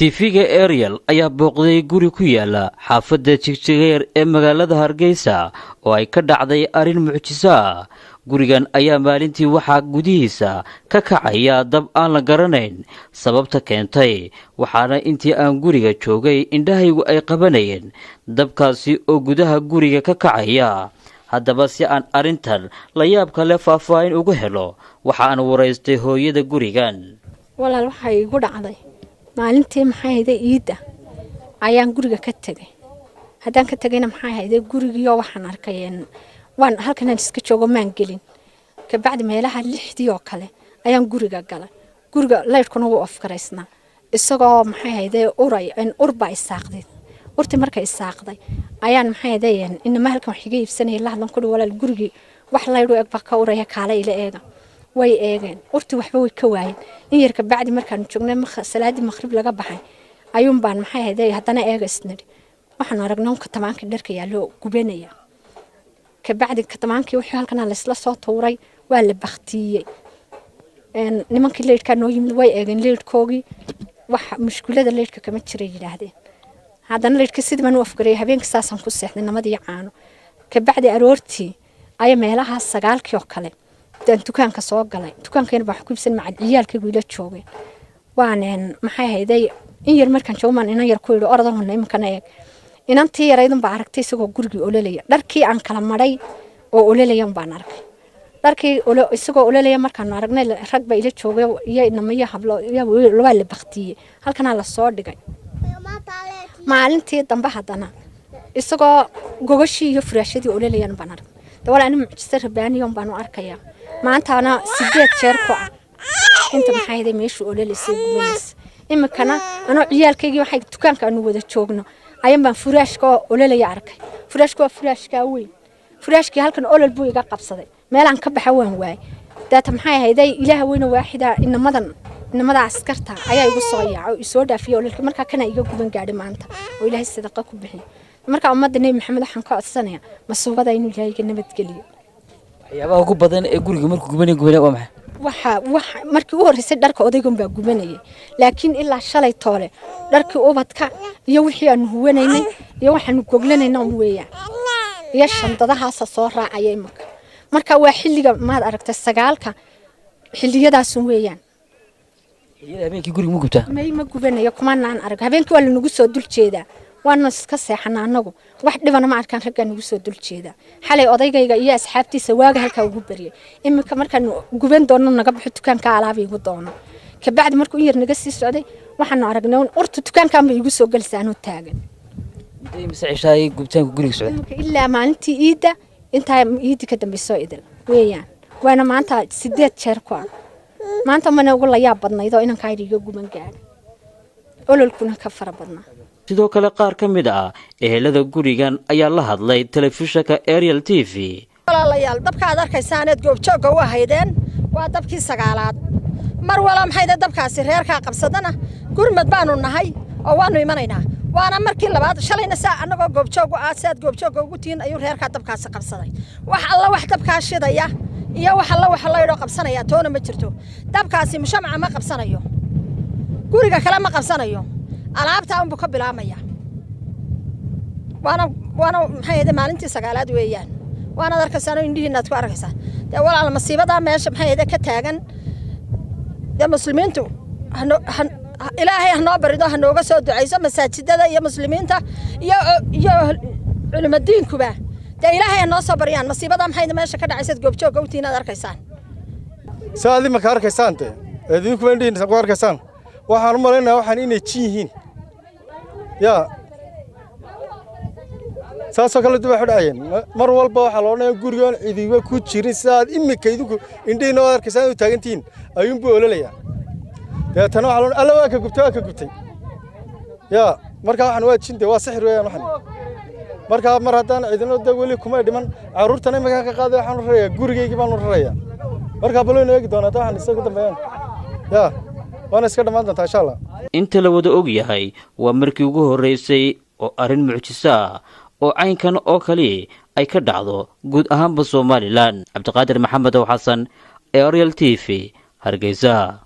TV-ga Ariel ayaa booqday guri ku yaala xaafadda Jigjigeer ee magaalada Hargeysa oo ay ka dhacday arin mucjiso ah. Gurigan ayaa maalintii waxaa gudihiisa ka kacaya dab aan la garanayn sababta keentay, waxaana intii aan guriga joogay indhahaygu ay qabanayeen dabkaasi oo gudaha guriga ka kacaya. haddaba si aan arintan la yaab kale faahfaahin ugu helo, waxaan waraystay hooyada gurigan. walaal waxay igu dhacday maalintii maxay ahayd iida ayaan guriga ka tagay. haddaan ka tagayna maxay ahayd gurigiyo waxaan arkay waan halkan iska joogo maan gelin. ka bacdi meelaha 6 oo kale ayaan guriga galay. guriga leerkuna wuu afkareysnaa isagoo maxay ahayd uray urba isaaqday. urti markay isaaqday ayaan maxay ahayd inama halkan wax iga iibsanay la hadlan ku walaal gurigi wax leeru eg baa ka uraya kaale ila eega. way eegeen urti waxba way ka waayeen. in yar ka bacdi markaan joognay salaadii maghrib laga baxay ayuun baan maxay ahayd haddana eega isniri waxaan aragnaa ka tamaanka dharka yaalo gubanaya. ka bacdi ka tamaankii wixii halkan la isla soo tuuray waa la baktiyay. nimankii leerka noo yimid way eegeen leerkoogii wax mushkilada leerka kama jiray yiraahdeen. haddana leerka sidii baan u afgaray habeenkii saasan ku seexday namadii caano. ka bacdi aroortii ay meelaha 9 oo kale dan dukaanka soo galay. dukaankeena baa ku iibsan macad ciyaalkaygu ila joogay. waan maxay ahayd in yar markaan joogaan inaan yar ku yiri oradan imankana eeg. inantii yaraydan baa aragtay isagoo gurigi ololaya. dharkii aan kala maray oo ololayan baan arkay. dharkii isagoo ololaya markaan aragnay rag baa ila joogay iyo inamaya hablo waa la baktiyay. halkana la soo dhigay. maalintii dambe haddana isagoo gogashii iyo furaashadii ololayan baan arkay. dawal aan mucjiso rabbaaniyon baan u arkaya. maantana 8 jeer ku ah inta maxay ahayd meeshu ololisay guuleys. imikana anoo ciyaalkaygi waxay dukaanka aanu wada joogno ayaan baan furaashka ololaya arkay. furaashka weyn. furaashkii halkan olol buu iga qabsaday. meelaan ka baxay waan waay. daata maxay ahayd ilaaha weyn waaxida inamada askarta ayaa igu soo yaacay isoo dhaafiyay ololka marka kana iga guban gaadhay maanta oo ilaahay sadaqa ku bixin. marka ummadda Nabi Maxamed waxaan ka codsanayaa masuubada inuu ilaahay ka nabad geliyo. waxyaabaha ugu badan ee guriga markuu gubanay waa maxay? waxa markii uu horeysay dharka odaygan baa gubanayay. laakiin ilaa shalay toole dharkii ubadka iyo wixii aan huwanaynay iyo waxaan goglanayna weeyaan. iyo shandadahaas soo raacay marka waa xilliga maad aragtay 9ka xilliyadaas weeyaan. xilliyada habeenkii guriga ma gubtaa? ma gubanayo kuma naan arag. habeenkii waa la nagu soo dul jeedaa. waana iska seexanaa anagu wax dhibana ma arkaan ragga nagu soo dul jeeda. xalay odaygayga iyo asxaabtiisa waaga halka ugu bariyay. imika markaan guban doono naga bixi dukaanka alaab igu doono. ka bacdi markuu yar naga sii socday waxaan aragnay urta dukaankan bay igu soo galsaano taagan. intee mas'aashay gubtaanka guriga socday ilaa maalintii iida inta iidi ka dambeysay idil weeyaan. waana maanta 8 jeer ku ah. maanta mana ugu la yaab badnayd oo inaan ka iga guban gaar ololkuna ka fara badnaa. sidoo kale qaar ka mid ah ehelada gurigan ayaa la hadlay telefishinka Ariel TV. walaalayaal dabka aad arkaysaaneed goobjooga waa haydeen waa dabkii 9aad. mar wala maxay dabkaasi reerka qabsadana gurmad baanu nahay oo waanu imanaynaa. waana markii labaad shalayna saa anagoo goobjooga aad goobjooga ugu tiin ayuu reerka dabkaasi qabsaday. wax alla wax dabka shidaya iyo wax alla wax la yidho qabsanaya toona ma jirto. dabkaasi mushamaca ma qabsanayo. guriga kale ma qabsanayo. alaabta aan ka bilaamaya. waana maxay ahayd maalintii 9aad weeyaan. waana darkasano indhihiinaad ku arkaysaa. walaal masiibada meesha maxay ahayd ka taagan. muslimiintu ilaahay hanoo barido hanooga soo duceyso masaajidada iyo muslimiinta iyo culimadiinkuba. ilaahay hanoo soo bariyaan masiibada maxay meesha ka dhacaysay goobjooga u tiinaad arkaysaan. saadi ma ka arkaysaan idinku indhihiina ku arkaysaan. waxaan u maleynayaa waxaan inay jiyihiin ya saasoo kale dib wax dhacayeen. mar walba waxa loo leeyahay gurigan ciidiba ku jirin saad imika idinku indhihiina oo arkaysaan u taagantiin ayuun buu ololaya. tan waxa loo alla waa ka gubtay ya marka waxaan waa jinde waa sixir weeyaan waxan. marka mar haddaan ciidino dad wali kuma dhiman caruurtana imika ka qaaday waxaan u rarayaa gurigeyga baan u rarayaa. marka baloo eegi doonaa waxaan isagu dambeeyaan ya waana iska dhamaan doontaa insha Allah. inta la wada og yahay waa markii ugu horeysay oo arin mucjiso ah oo caynkan oo kale ay ka dhacdo guud ahaanba Soomaaliland. Cabdiqaadir Maxamed oo Xasan, Ariel TV, Hargeysa.